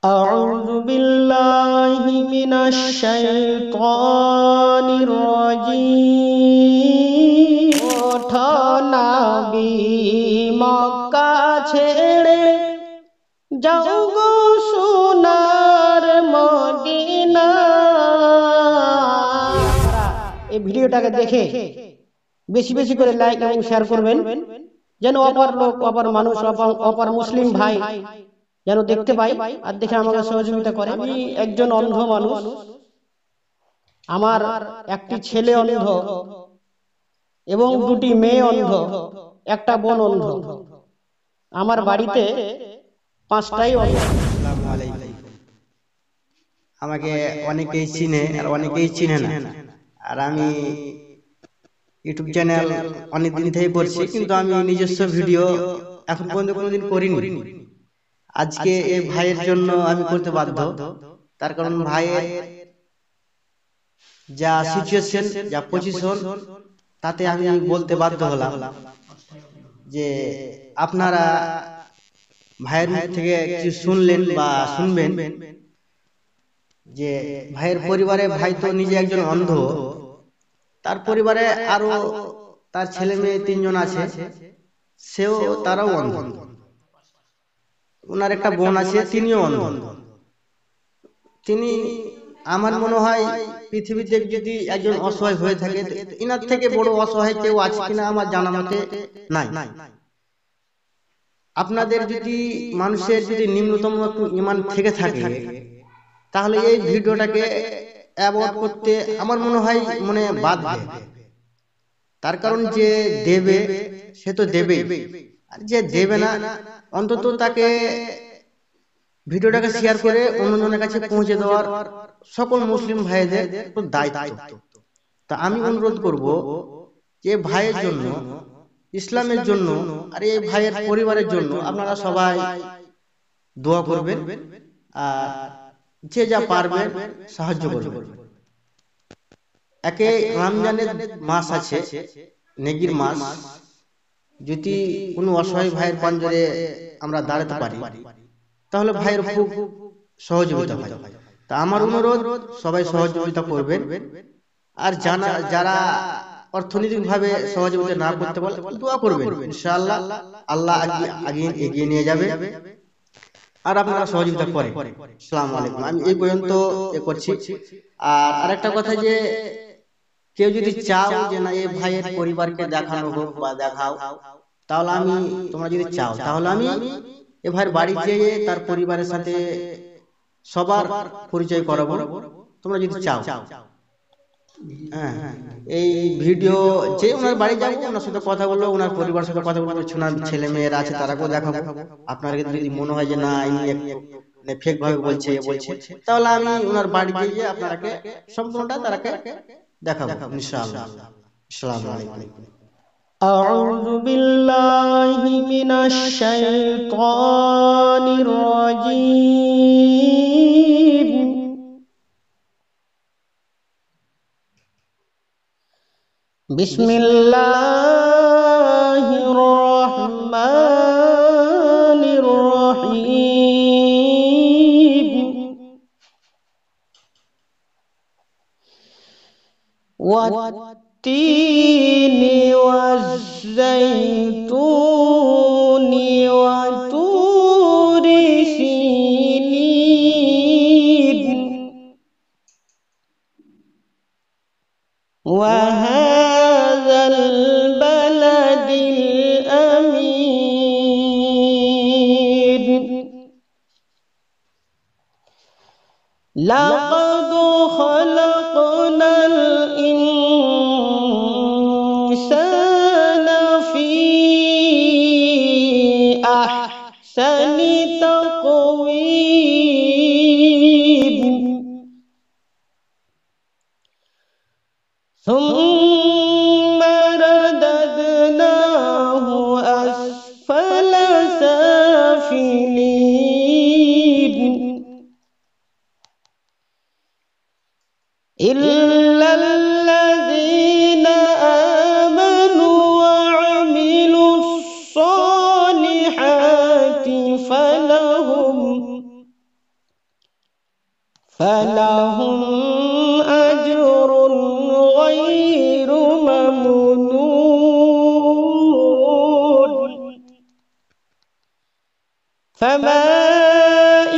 أعوذ بالله من الشيطان الرجيم ওঠো নবী মক্কা ছেড়ে যাও গো সোনার মদিনা। এই ভিডিওটাকে দেখে বেশি বেশি করে লাইক এবং শেয়ার করবেন, যেন অপর লোক, অপর মানুষ, অপর মুসলিম ভাই যেন দেখতে পাই আর দেখে আমাকে সহযোগিতা করে। আমি একজন অন্ধ মানুষ, আমার একটি ছেলে অন্ধ এবং দুটি মেয়ে অন্ধ, একটা বোন অন্ধ, আমার বাড়িতে 5টাই অন্ধ। আসসালামু আলাইকুম। আমাকে অনেকেই চিনে আর অনেকেই চিনে না। আর আমি ইউটিউব চ্যানেল অনেকদিন থেকে করছি, কিন্তু আমি নিজস্ব ভিডিও এখন পর্যন্ত কোনোদিন করিনি। আজকে এই ভাইয়ের জন্য আমি করতে বাধ্য, তার কারণ ভাইয়ের যা সিচুয়েশন, যা পজিশন, তাতে আমি বলতে বাধ্য হলাম যে আপনারা ভাইয়ের মুখ থেকে কিছু শুনলেন বা শুনবেন যে ভাইয়ের পরিবারে, ভাই তো নিজে একজন অন্ধ, তার পরিবারে আরো তার ছেলে মেয়ে 3জন আছে, তারাও অন্ধ। ওনার একটা বোন আছে, তিনিও অন্ধ। তিনি, আমার মনে হয় পৃথিবীতে যদি একজন অসহায় হয়ে থাকে, ইনার থেকে বড় অসহায় কেউ আছে কিনা আমার জানা মতে নাই। আপনাদের যদি, মানুষের যদি নিম্নতম একটু ঈমান থেকে থাকে, তাহলে এই ভিডিওটাকে অ্যাভয়েড করতে আমার মনে হয় মনে বাধবে। তার কারণ যে দেবে সে তো দেবে, আর যে দেবে না অন্তত তাকে ভিডিওটাকে শেয়ার করে অন্যজনের কাছে পৌঁছে দেওয়ার সকল মুসলিম ভাইদের দায়িত্ব। তা আমি অনুরোধ করব যে ভাইয়ের জন্য, ইসলামের জন্য আর এই ভাইয়ের পরিবারের জন্য আপনারা সবাই দোয়া করবেন আর যে যা পারবেন সাহায্য করবেন। একে রমজানের মাস আছে, নেকির মাস, যদি কোনো অসহায় ভাইয়ের পাঞ্জরে আমরা দাঁড়াতে পারি তাহলে ভাইয়ের খুব সহযোগিতা হয়। তা আমার অনুরোধ, সবাই সহযোগিতা করবেন। আর যারা অর্থনৈতিক ভাবে সহযোগিতা না করতে পারে দোয়া করবেন, ইনশাআল্লাহ আল্লাহ এগিয়ে নিয়ে যাবে আর আপনারা সহযোগিতা করেন। আসসালামু আলাইকুম। আমি এই পর্যন্ত করছি। আর আরেকটা কথা, যে কেউ যদি চাও যে না এই ভাইয়ের পরিবারকে দেখানো হোক বা দেখাও, তাহলে আমি, তোমরা যদি চাও তাহলে আমি এ ভাইয়ের বাড়ি যেয়ে তার পরিবারের সাথে সবার পরিচয় করাবো, তোমরা যদি চাও। হ্যাঁ, এই ভিডিও যে ওনার বাড়ি যাবো, ওনার সাথে কথা বলবো, ওনার পরিবারের সাথে কথা বলবো, ওনার ছেলে মেয়েরা আছে তারাকেও দেখাবো। আপনার যদি মনে হয় যে না ইনি ফেক ভাবে বলছে তাহলে আমি ওনার বাড়ি গিয়ে আপনাকে সম্পূর্ণটা তারাকে দেখাবো ইনশাআল্লাহ। আসসালামু আলাইকুম। أعوذ بالله من الشيطان الرجيم بسم الله الرحمن الرحيم والتين والزيتون وطور سينين وهذا البلد الأمين لقد خلقنا الإنسان في أحسن تقويم ثم رددناه أسفل سافلين إلا الذين آمنوا وعملوا الصالحات فلهم فلهم أجر غير ممنون فما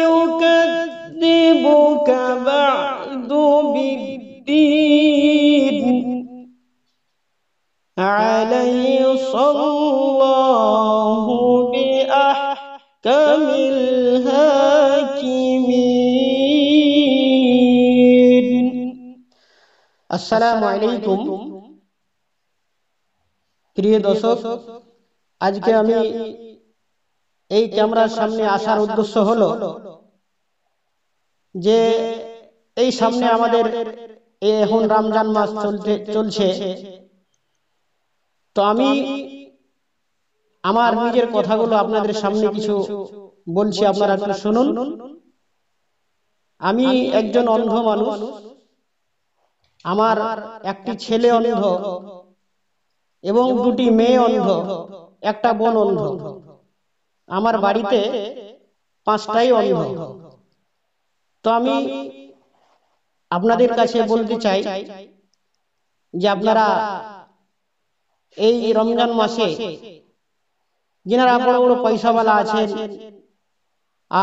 يكذبك بعد بالدين أليس الله بأحكم الحاكمين আসসালামু আলাইকুম। প্রিয় দর্শক, আজকে আমি এই ক্যামেরার সামনে আসার উদ্দেশ্য হলো যে এই সামনে আমাদের এখন রমজান মাস চলছে। তো আমি আমার নিজের কথাগুলো আপনাদের সামনে কিছু বলছি, আপনারা একটু শুনুন। আমি একজন অন্ধ মানুষ, আমার একটি ছেলে অন্ধ এবং দুটি মেয়ে অন্ধ, একটা বোন অন্ধ। আমার বাড়িতে 5টাই অন্ধ। তো আমি আপনাদের কাছে বলতে চাই যে আপনারা এই রমজান মাসে যারা বড় বড় পয়সাওয়ালা আছেন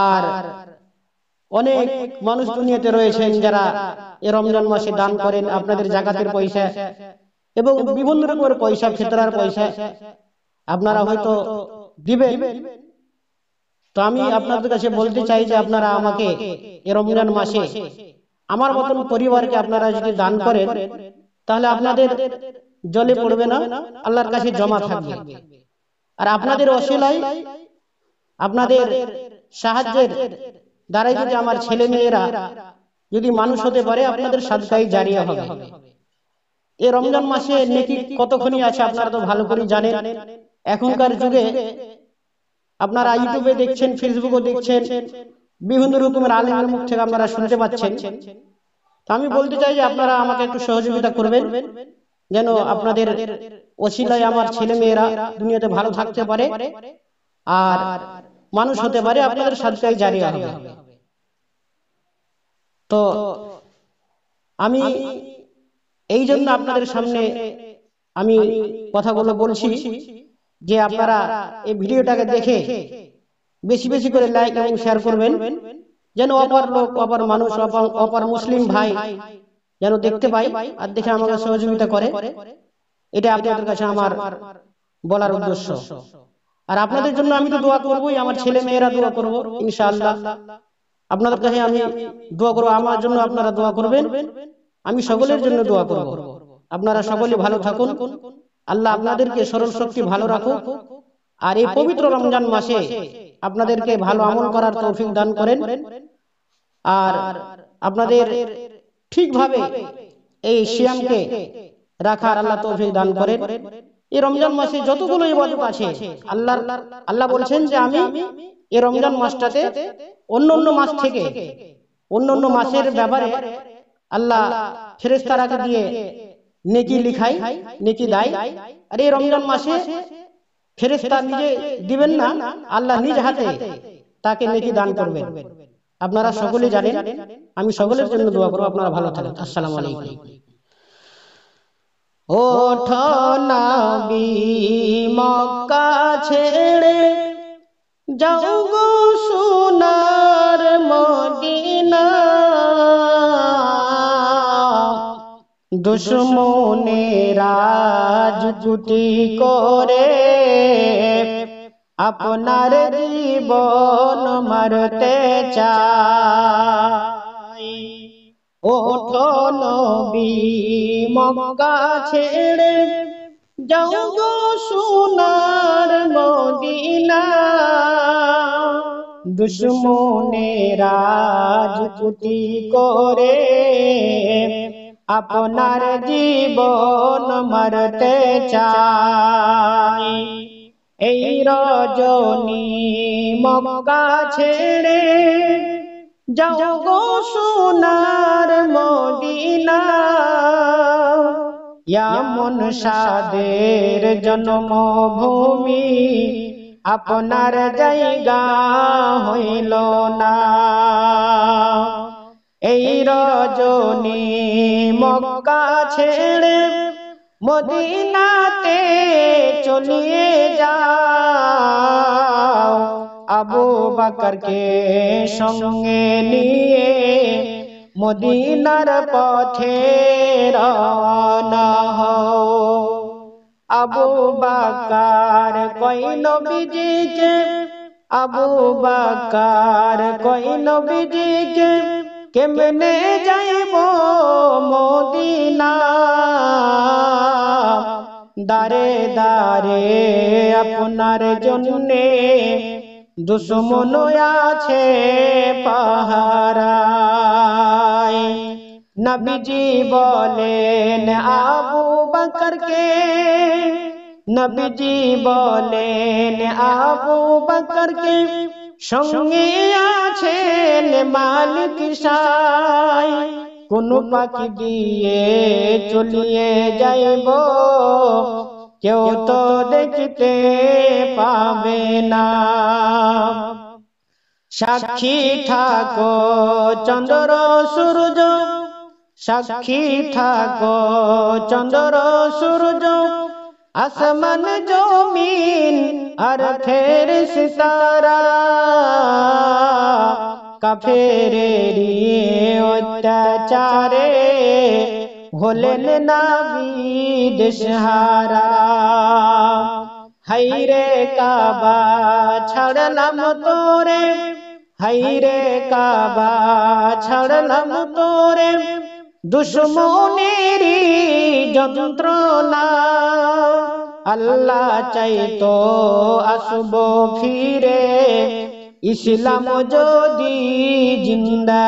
আর অনেক মানুষ দুনিয়াতে রয়েছেন যারা এই রমজান মাসে দান করেন, আপনাদের জাকাতের পয়সা এবং বিভিন্ন রকমের পয়সা, ফিতরার পয়সা আপনারা হয়তো দিবেন। তো আমি আপনাদের কাছে বলতে চাই যে আপনারা আমাকে এই রমজান মাসে আমার মতন পরিবারকে আপনারা যদি দান করেন তাহলে আপনাদের জলে পড়বে না, আল্লাহর কাছে জমা থাকবে। আর আপনাদের ওসিলায়, আপনাদের সাহায্যের দ্বারাই যদি আমার ছেলে মেয়েরা যদি মানুষ হতে পারে, আপনাদের সাদকাই জারিয়া হবে। এই রমজান মাসে নেকি কতখানি আছে আপনারা তো ভালো করে জানেন। এখনকার যুগে আপনারা ইউটিউবে দেখছেন, ফেসবুকে দেখছেন, বিভিন্ন রকমের আলেমের মুখ থেকে আপনারা শুনতে পাচ্ছেন। তো আমি বলতে চাই যে আপনারা আমাকে একটু সহযোগিতা করবেন যেন আপনাদের ওসিলায় আমার ছেলে মেয়েরা দুনিয়াতে ভালো থাকতে পারে আর মানুষ হতে পারে, আপনাদের সাদকাই জারিয়া হবে। তো আমি এই জন্য আপনাদের সামনে আমি কথাগুলো বলছি যে আপনারা এই ভিডিওটাকে দেখে বেশি বেশি করে লাইক এবং শেয়ার করবেন যেন অপর লোক, অপর মানুষ, অপর মুসলিম ভাই যেন দেখতে পাই আর দেখে আমাকে সহযোগিতা করে। এটা আপনাদের কাছে আমার বলার উদ্দেশ্য। আর আপনাদের জন্য আমি তো দোয়া করবই, আমার ছেলে মেয়েরা দোয়া করব ইনশাআল্লাহ। আপনাদের কাছে আমি দোয়া করব, আমার জন্য আপনারা দোয়া করবেন, আমি সকলের জন্য দোয়া করব। আপনারা সকলে ভালো থাকুন, আল্লাহ আপনাদেরকে স্মরণ শক্তি ভালো রাখুক আর এই পবিত্র রমজান মাসে আপনাদেরকে ভালো আমল করার তৌফিক দান করেন আর আপনাদের ঠিকভাবে এই সিয়ামকে রাখার আল্লাহ তৌফিক দান করেন। এই রমজান মাসে যতগুলো ইবাদত আছে আল্লাহ বলছেন যে আমি এই রমজান মাসটাতে অন্য মাস থেকে অন্য মাসের ব্যাপারে আল্লাহ ফেরেশতারাকে দিয়ে নেকি লিখাই, নেকি দেয়। আর এই রমজান মাসে ফেরেশতা নিজে দিবেন না, আল্লাহ নিজ হাতে তাকে নেকি দান করবেন। আপনারা সকলে জানেন, আমি সকলের জন্য দোয়া করব। আপনারা ভালো থাকেন। আসসালামু আলাইকুম। ওঠো নবী মক্কা ছেড়ে যাও গো সোনার মদিনা, দুশ্মনেরা রাজপুতি করে আপনার জীবন মারতে চায়। ওঠো নবী মক্কা ছেড়ে যাও গো সোনার মদিনা, দুশ্মনেরা রাজপুতি করে আপনার জীবন মারতে চায়। এই রজনী মক্কা ছেড়ে যাও গো সোনার মদিনা, এমন সাদের জন্মভূমি আপনার জায়গা হইল না। এই রজনী মক্কা ছেড়ে মদিনাতে চলিয়ে যাও, আবু বকরকে সঙ্গে নিয়ে মদিনার পথে রওনা হও। আবু বকর কই নবীজিকে, আবু বকর কই নবীজিকে, কেমনে যাইব মদিনা, দারে দারে আপনার জন্যে দুশ্মন আছে পাহারায়। নবীজি বলেন আবু বকরকে, নবীজি বলেন আবু বকরকে, সঙ্গে আছেন মালিক সাই, কোন পাখি দিয়ে চলিয়ে যাইব, কেউ তো দেখতে পাবে না। সাক্ষী থাকো চন্দ্র সূর্য, সাক্ষী থাকো চন্দ্র সূর্য, আসমান জমিন আর ফেরেশতারা, কাফেরেরই অত্যাচারে হলেন নবী দেশহারা। হাইরে কাবা ছাড়লাম তোরে, হাইরে কাবা ছাড়লাম তোরে, দুশ্মনেরই যন্ত্রণা, আল্লাহ চাইতো আসবো ফিরে, ইসলাম যদি জিন্দা